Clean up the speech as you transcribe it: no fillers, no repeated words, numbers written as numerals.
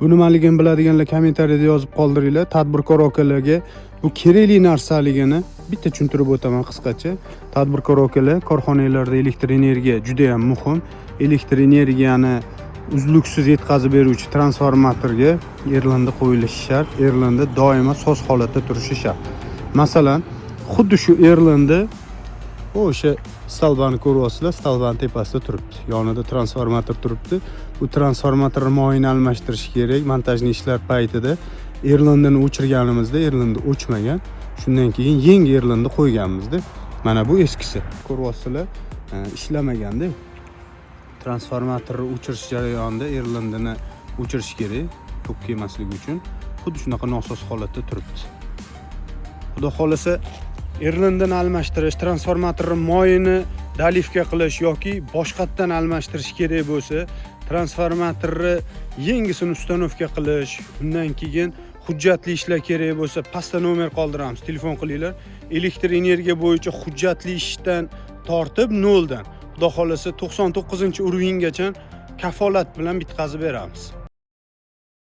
Bu nimaligini biladiganlar kommentariyada yozib qoldiringlar. Tadbirkor akalarga bu kerakli narsaligini bitta tushuntirib o'taman qisqacha. Tadbirkor akalar, korxonalarda elektr energiya juda ham muhim. Elektr energiyani uzluksiz yetkazib beruvchi transformatorga Irlandda qo'yilishi shart. Irlandda doimo soz holatda turishi shart. Masalan, xuddi shu Irlandda o'sha stalbani ko'ryapsizlar, stalban tepasida turibdi. Yonida transformator turibdi. Bu transformator moyini almashtirish kerak. Montajni ishlar paytida Irlandni o'chirganimizda Irlanda o'chmagan. Shundan keyin yangi Irlanda qo'yganmizda. Mana bu eskisi. Ko'ryapsizlar, ishlamaganda. Transformatorni o'chirish jarayonida Irlandni o'chirish kerak, tok kelmasligi uchun. Xuddi shunaqa nosoz holatda turibdi. Xudo xolasa Irlandni almashtirish, transformatorning moyini dalivka qilish yoki boshqatdan almashtirish kerak bo'lsa, transformatorni yangisini ustanovka qilish, undan keyin hujjatli ishlar kerak bo'lsa, pastda nomer qoldiramiz, telefon qilinglar. Elektr energiya bo'yicha hujjatli ishdan tortib 0 dan, xudo xolasa 99-urovinggacha kafolat bilan bitkazib beramiz.